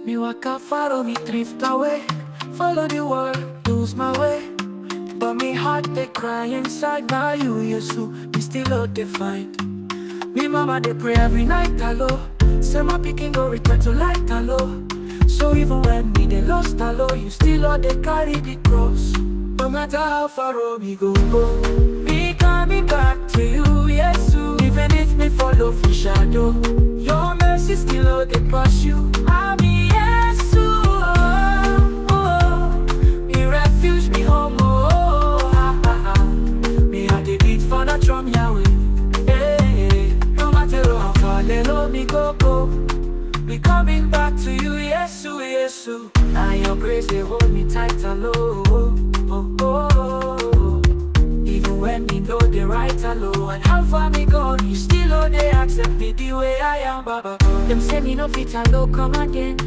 Me waka far, me drift away, follow the world, lose my way. But me heart they cry inside. Now you Yesu, me still out they find. Me mama they pray every night, hello. Say my picking go return to light, hello. So even when me they lost, hello, you still out they carry the cross. No matter how far me go, me coming back to you, Yesu. Even if me follow for shadow, your mercy still out they pursue. I'm Yesu, oh, oh. Me refuge, me home, oh, ha, ha, ha. Me had the beat for the drum, Yahweh. Hey, no matter how far they low me go. Me coming back to you, Yesu, Yesu. Now your grace they hold me tight and low. Oh, oh, oh. Even when me know the right and low, and how far me gone, you still hold they accept me the way I am, Baba. Them say me no fit and low come again,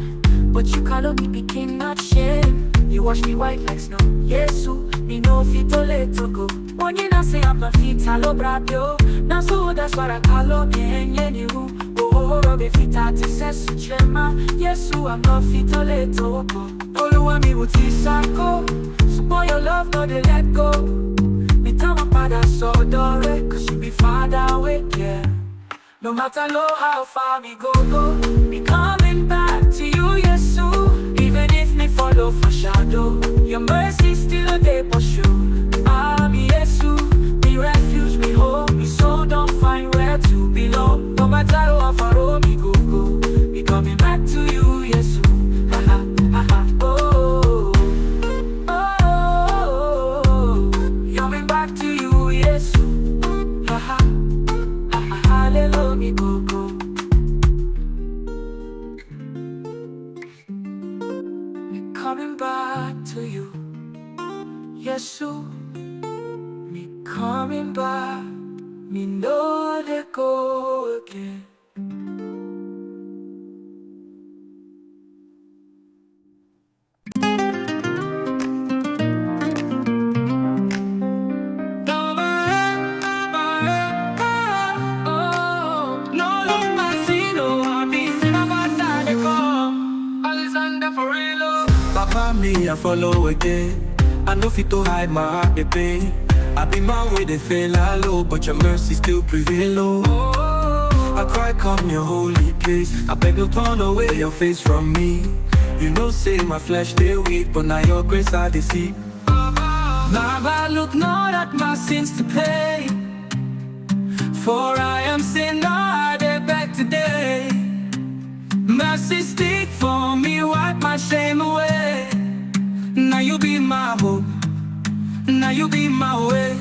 but you call me be king, not shame. You wash me white like snow, Yesu. Me no fit to let to go. When you not say I'm not fit, hello, brabio. Now so that's what I call me and you. Oh, Robbie fit at the sense of Chema. Yesu, I'm not fit to let to go. Oluwa mi wuti sako. So boy, your love, no they let go. Me tell my father so dore, cause you be father away, yeah. No matter low how far me go, me coming back to you, Yesu. Even if me follow for shadow, your mercy still a day pursue. I'm Yesu, me refuge, me hope, me soul don't find where to belong. No matter how far me go, me coming back to you, Yesu. Ha ha ha ha, oh, oh, oh, coming back to you, Yesu. Ha ha ha ha, hallelujah, me go. Me coming back to you, Yesu. Me coming back, me know they go again. Papa, me I follow again. I know fit to hide my heart, the pain. I be man with the fail low, but your mercy still prevail, oh. I cry, come your holy place. I beg you turn away your face from me. You know say my flesh they weak, but now your grace I deceive. Baba, look not at my sins to pay, for I am sinner, I beg today. Mercy speak for me, wipe my shame away. Now you be my hope, now you be my way.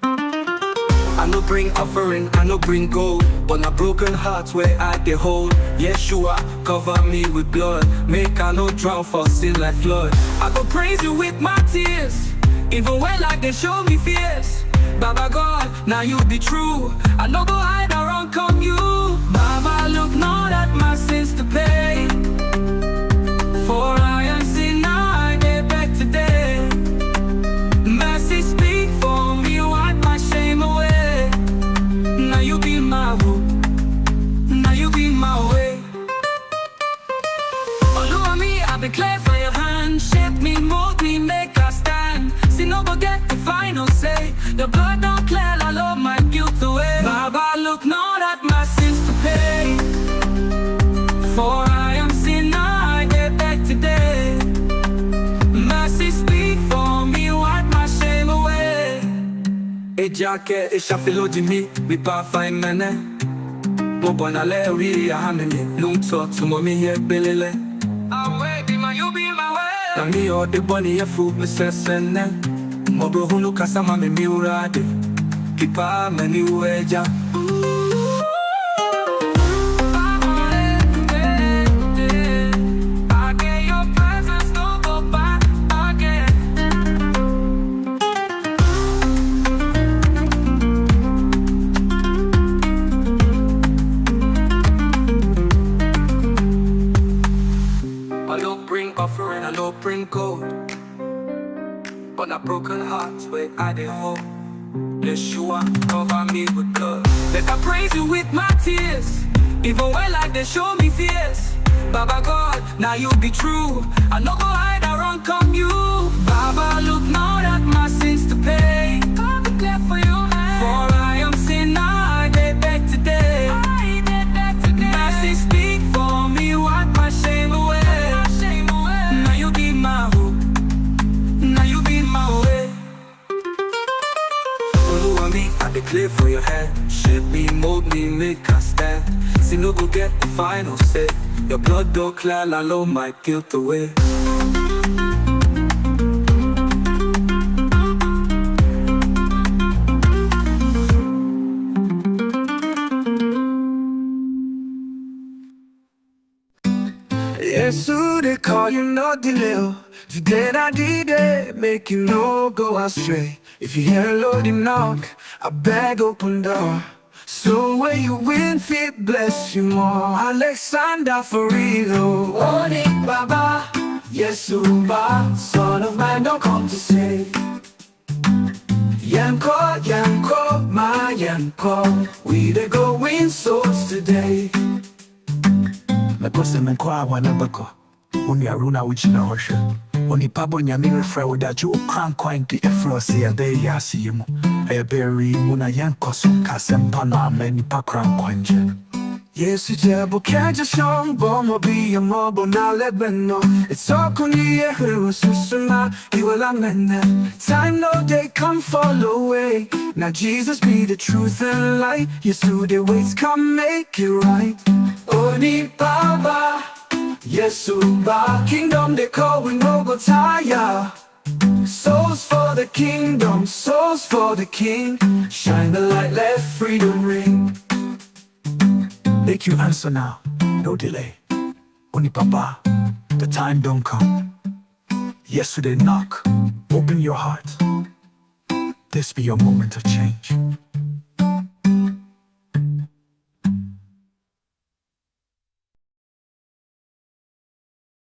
I no bring offering, I no bring gold, but a broken heart where I dey hold. Yeshua, cover me with blood, make I no drown for sin like flood. I go praise you with my tears, even when life they show me fears. Baba God, now you be true, I no go hide or run come you. Mama, look not at my sins to pay, for I am sinner, I beg today. Mercy speak for me, wipe my shame away. Now you be my hope, now you be my way. Follow me, I be clear for your hand. Shape me, mold me, make I stand. See no go get the final say. The blood don't clear, I love my guilt away. Baba, look not at my sins to pay, for I am sinner, I beg today. Mercy speak for me, wipe my shame away. E jake, e shafilo di mi pa fai mene. Bobo na le wi ya hamene, lung so tumo mi ye belele. Away, be my you be my way. Na mi o de boni ya fu me sesene. Mobro hunu kasama me miurade, kipa meni ueja. I don't bring offering, I don't bring gold, but a broken heart where I dey hold. Yeshua, cover me with blood. Let I praise you with my tears, even when life they show me fears. Baba God, now you be true. I no go hide around come you. Baba, look now that my sins to pay. I declare for you, for I am sinner, I did back today. Mercy speak for me, wipe my shame away. Now you be my hope, now you be my way. Follow me, I declare for your hand. Shape me, mold me, make us stand. See no go get the final say. Your blood don't clear, I low my guilt away. Yesu, they call you no delay. Today I did it, make you no go astray. If you hear a loading knock, I beg open door. So when you win, fit bless you more. Alexander for real. Oni Baba, Yesu Ba, Son of Man, don't come to save. Yanko, Yanko, my Yanko, we dey go win souls today. Mekose menkwa wanabako Uni aruna ujina hoshe Uni pabo nyamiri fre Udaji Ocran kwan di efrosi ya de yasi yimu Ayaberi muna yankoso Kasempano ameni pakran kwanje Yesu jebo keja shong Bomo biya mobo na lebeno It's all kuni yehu susuma Iwala mene Time no day come fall away Now Jesus be the truth and light Yesu the waits come make it right Oni Baba Yesu Ba Kingdom they call we no go tire Souls for the kingdom, souls for the king Shine the light, let freedom ring. Make you answer now, no delay Oni Papa, the time don't come Yesterday knock, open your heart This be your moment of change